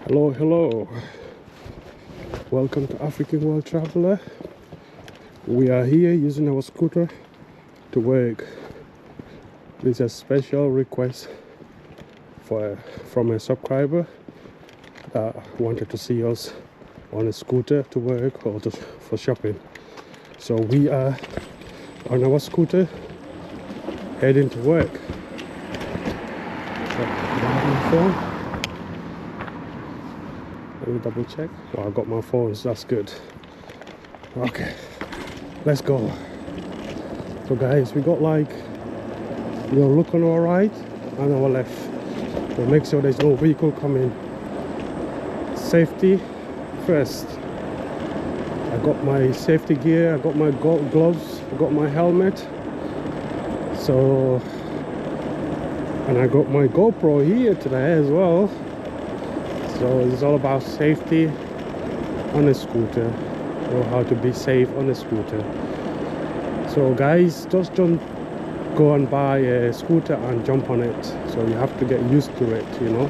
Hello, hello. Welcome to African World Traveler. We are here using our scooter to work. This is a special request from a subscriber that wanted to see us on a scooter to work or for shopping. So we are on our scooter heading to work. So I have my phone. Let me double check. Oh, I got my phone, so that's good. Okay, let's go. So guys, we got look on our right and our left. So make sure there's no vehicle coming. Safety first. I got my safety gear, I got my gloves, I got my helmet. So, and I got my GoPro here today as well. So it's all about safety on a scooter, or how to be safe on a scooter. So guys, just don't go and buy a scooter and jump on it. So you have to get used to it, you know.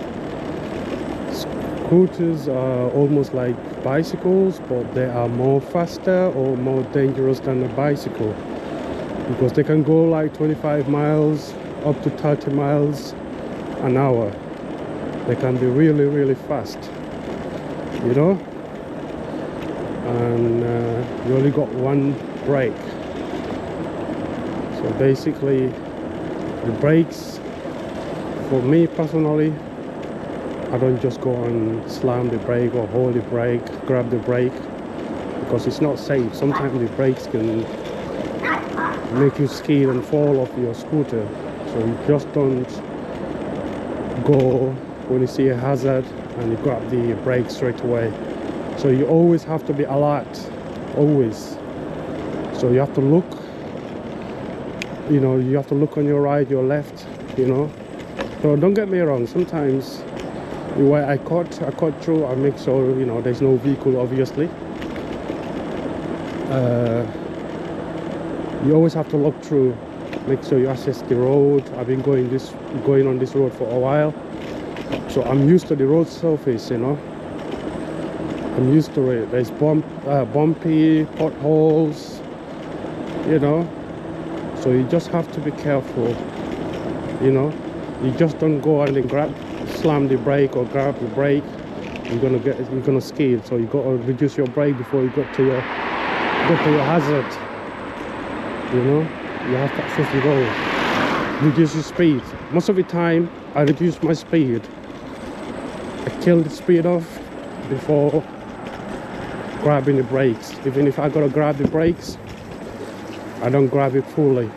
Scooters are almost like bicycles, but they are more faster or more dangerous than a bicycle, because they can go like 25 miles up to 30 miles an hour. They can be really, really fast, you know. And you only got one brake. So basically, the brakes, for me personally, I don't just go and slam the brake or hold the brake, grab the brake, because it's not safe. Sometimes the brakes can make you skid and fall off your scooter. So you just don't go when you see a hazard and you grab the brake straight away. So you always have to be alert, always. So you have to look, you know, you have to look on your right, your left, you know. So don't get me wrong, sometimes where I cut through, I make sure, you know, there's no vehicle, obviously. You always have to look through, make sure you assess the road. I've been going on this road for a while, so I'm used to the road surface, you know. I'm used to it. There's bumpy potholes, you know. So you just have to be careful, you know. You just don't go and then slam the brake or grab the brake. You're gonna skid. So you got to reduce your brake before you get to your hazard. You know, you have to access the road. Reduce your speed. Most of the time, I reduce my speed. I kill the speed off before grabbing the brakes. Even if I gotta grab the brakes, I don't grab it fully.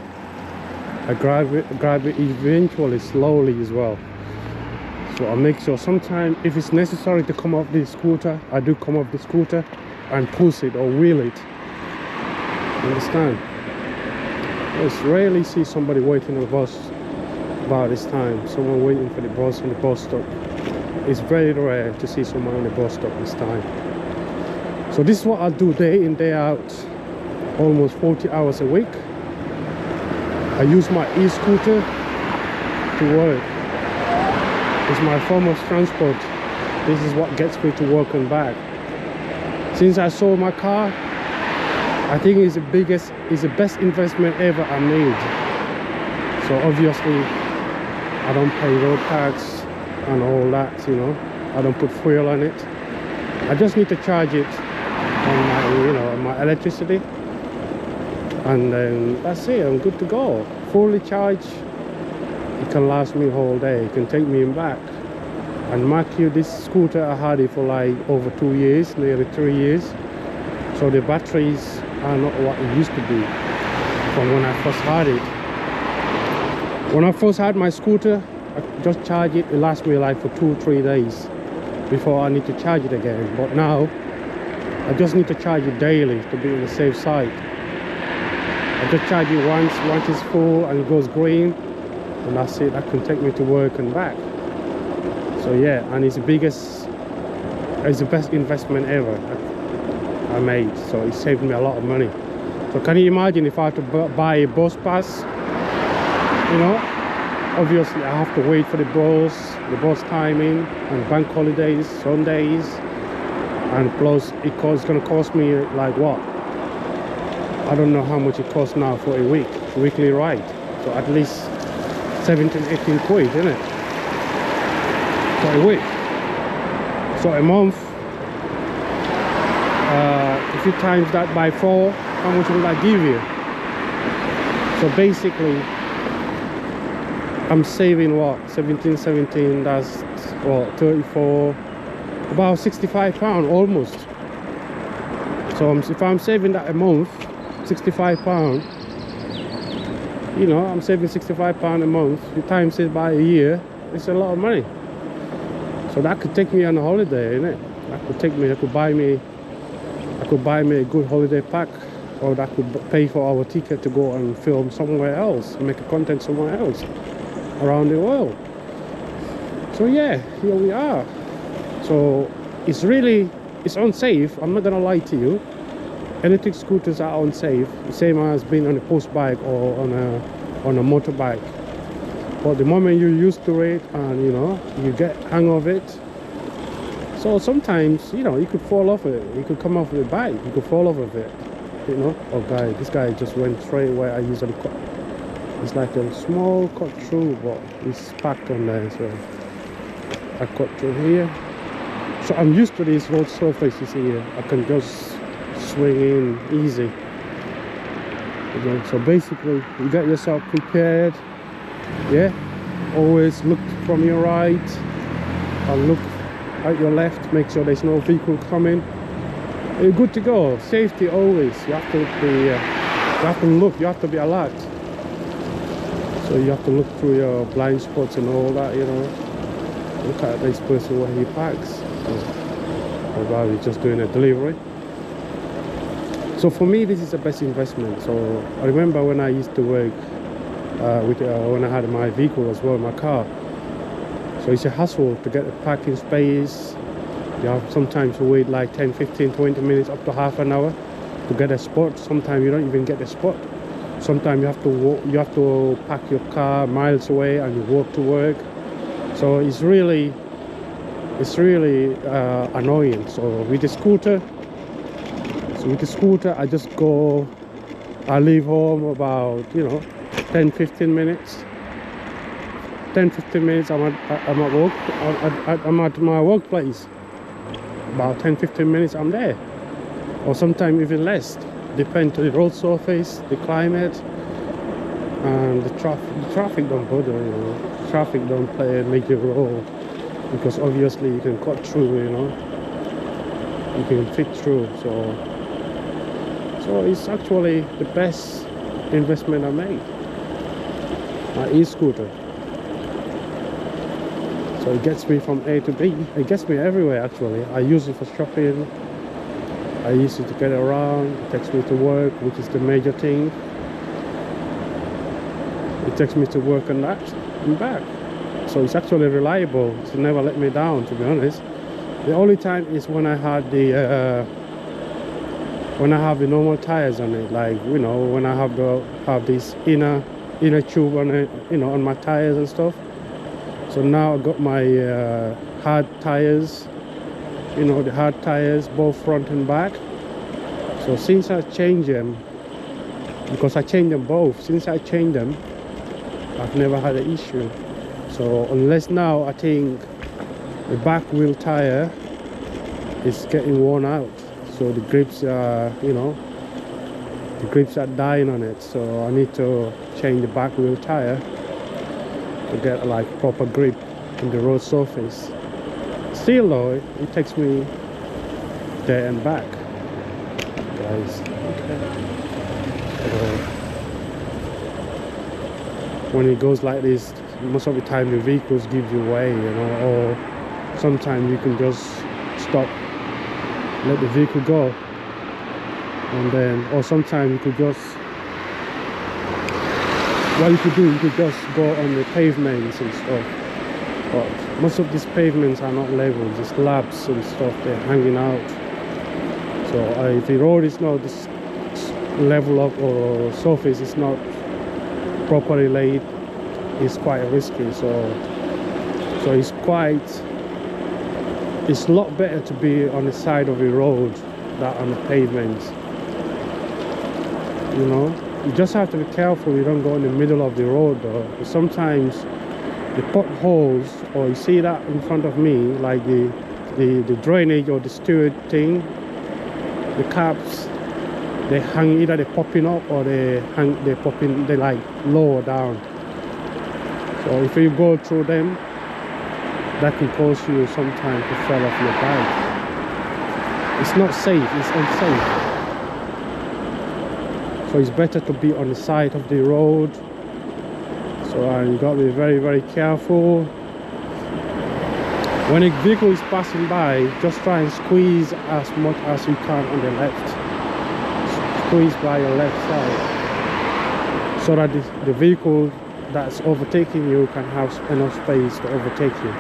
I grab it eventually, slowly as well. So I make sure sometimes if it's necessary to come off the scooter, I do come off the scooter and push it or wheel it. Understand? I rarely see somebody waiting on the bus about this time. Someone waiting for the bus on the bus stop. It's very rare to see someone on the bus stop this time. So this is what I do day in, day out, almost 40 hours a week. I use my e-scooter to work. It's my form of transport. This is what gets me to work and back. Since I sold my car, I think it's the best investment ever I made. So obviously, I don't pay road tax and all that, you know. I don't put fuel on it. I just need to charge it on my, you know, my electricity, and then that's it. I'm good to go. Fully charged, it can last me a whole day. It can take me back. And mark you, this scooter, I had it for like over 2 years, nearly 3 years. So the batteries are not what it used to be from when I first had it. When I first had my scooter, I just charge it. It lasts me like for 2 or 3 days before I need to charge it again. But now I just need to charge it daily to be on the safe side. I just charge it once it's full and it goes green, and that's it. That can take me to work and back. So yeah, and it's the best investment ever I made. So it saved me a lot of money. So can you imagine if I had to buy a bus pass, you know, Obviously, I have to wait for the bus timing on bank holidays, Sundays, and plus it's gonna cost me like what? I don't know how much it costs now for a weekly ride. So at least 17, 18 quid, isn't it? For a week. So a month, if you times that by 4, how much will that give you? So basically, I'm saving what? 17, that's what, 34, about £65 almost. So if I'm saving that a month, £65, you know, I'm saving £65 a month. You times it by a year, it's a lot of money. So that could take me on a holiday, innit? That could take me, I could buy me a good holiday pack, or that could pay for our ticket to go and film somewhere else, make a content somewhere else around the world. So yeah, here we are. So it's unsafe. I'm not gonna lie to you. Electric scooters are unsafe, the same as being on a post bike or on a motorbike. But the moment you're used to it and you know you get hang of it, so sometimes you know you could fall off it. You could come off the bike. You could fall off of it. You know. Oh, this guy just went straight where I usually cut. It's like a small cut through, but it's packed on there. So I cut through here. So I'm used to these road surfaces here. I can just swing in easy. Okay, so basically you get yourself prepared. Yeah, always look from your right and look at your left, make sure there's no vehicle coming. You're good to go. Safety always. You have to be you have to be alert. So you have to look through your blind spots and all that, you know. Look at this person where he parks. Or rather he's just doing a delivery. So for me, this is the best investment. So I remember when I used to work when I had my vehicle as well, my car. So it's a hassle to get a parking space. You have sometimes to wait like 10, 15, 20 minutes, up to half an hour to get a spot. Sometimes you don't even get a spot. Sometimes you have to walk, you have to park your car miles away and you walk to work. So it's really annoying. So with the scooter, I just go, I leave home about, you know, 10-15 minutes. 10-15 minutes I'm at my workplace. About 10-15 minutes I'm there, or sometimes even less. Depends on the road surface, the climate, and the traffic don't bother, you know. Traffic don't play a major role, because obviously you can cut through, you know. You can fit through, so it's actually the best investment I made. My e-scooter. So it gets me from A to B. It gets me everywhere actually. I use it for shopping. I use it to get around. It takes me to work, which is the major thing. It takes me to work and that and back. So it's actually reliable. It's never let me down, to be honest. The only time is when I had the when I have the normal tires on it, like, you know, when I have this inner tube on it, you know, on my tires and stuff. So now I got my hard tires, you know, the hard tires, both front and back. So since I changed them, because I changed them both, since I changed them, I've never had an issue. So unless now I think the back wheel tire is getting worn out, so the grips are, you know, the grips are dying on it. So I need to change the back wheel tire to get like proper grip in the road surface. Still though, it takes me there and back, guys. Okay. So when it goes like this, most of the time the vehicles give you way, you know, or sometimes you can just stop, let the vehicle go, and then, or sometimes you could just, what you could do, you could just go on the pavements and stuff. But most of these pavements are not level, just slabs and stuff, they're hanging out. So if the road is not this level up, or surface is not properly laid, is quite risky. So it's a lot better to be on the side of the road than on the pavement. You know, you just have to be careful you don't go in the middle of the road though. Sometimes the potholes, or you see that in front of me, like the drainage or the steward thing, the caps, they hang, either they're popping up or they like lower down. So if you go through them, that can cause you sometimes to fall off your bike. It's not safe, it's unsafe. So it's better to be on the side of the road. So you got to be very, very careful. When a vehicle is passing by, just try and squeeze as much as you can on the left. Squeeze by your left side, so that the vehicle that's overtaking you can have enough space to overtake you.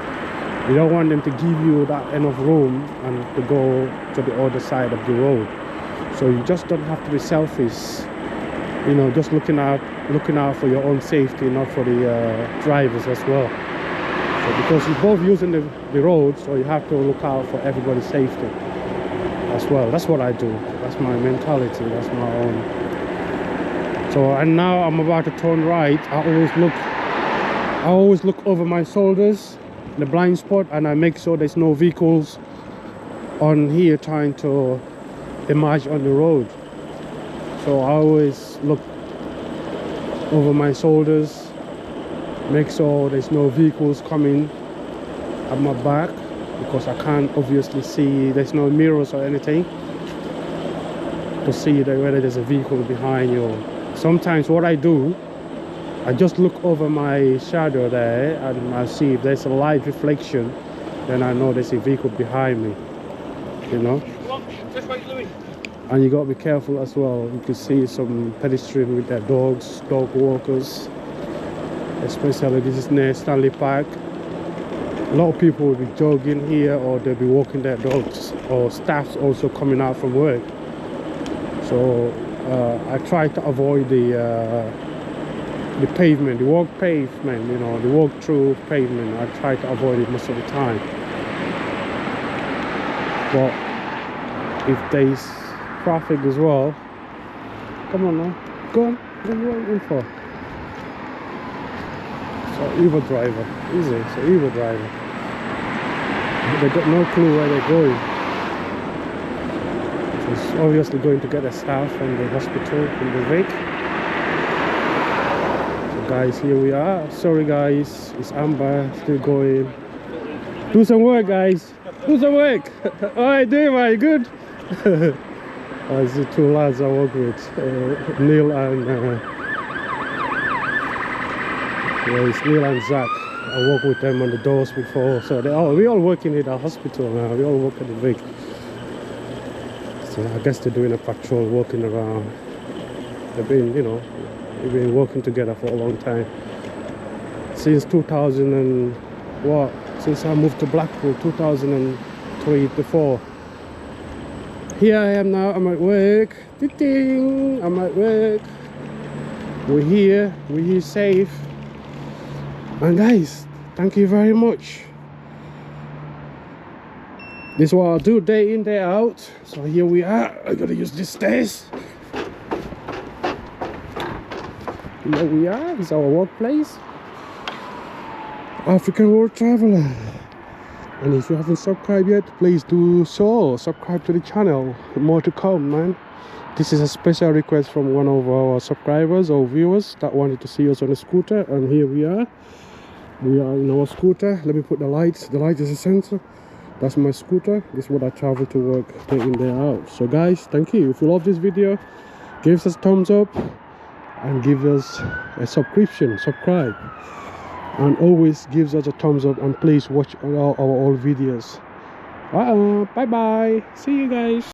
You don't want them to give you that enough room and to go to the other side of the road. So you just don't have to be selfish. You know, just looking out for your own safety, not for the drivers as well. So because you're both using the road, so you have to look out for everybody's safety as well. That's what I do. That's my mentality. That's my own. So, and now I'm about to turn right. I always look over my shoulders, the blind spot, and I make sure there's no vehicles on here trying to emerge on the road. So I always look over my shoulders, make sure there's no vehicles coming at my back, because I can't obviously see, there's no mirrors or anything to see whether there's a vehicle behind you. Sometimes what I do, I just look over my shadow there and I see if there's a light reflection, then I know there's a vehicle behind me, you know. And you got to be careful as well. You can see some pedestrians with their dogs, dog walkers, especially this is near Stanley Park. A lot of people will be jogging here, or they'll be walking their dogs, or staffs also coming out from work. So I try to avoid the pavement, the walk pavement, you know, the walk through pavement. I try to avoid it most of the time. But if there's traffic as well, come on now, go on, what are you waiting for? So Uber driver, easy, so Uber driver. They got no clue where they're going. So it's obviously going to get a staff from the hospital, from the Vic. So guys, here we are. Sorry guys, it's Amber, still going. Do some work guys, do some work. Alright, Dave, are you good? These are two lads I work with, Neil and it's Neil and Zach. I worked with them on the doors before, so we all working in the hospital now. We all work at the Vic. So I guess they're doing a patrol, walking around. They've been, you know, we've been working together for a long time. Since 2000 and what? Since I moved to Blackpool, 2003 to 4. Here I am now, I'm at work. Ding, I'm at work. We're here safe. And guys, thank you very much. This is what I'll do day in, day out. So here we are. I gotta use these stairs. Here we are, it's our workplace. African World Traveler. And if you haven't subscribed yet, please do so. Subscribe to the channel. More to come, man. This is a special request from one of our subscribers or viewers that wanted to see us on a scooter. And here we are. We are in our scooter. Let me put the lights. The light is a sensor. That's my scooter. This is what I travel to work day in, day out. So guys, thank you. If you love this video, give us a thumbs up and give us a subscribe. And always gives us a thumbs up, and please watch all our old videos. Bye bye, see you guys.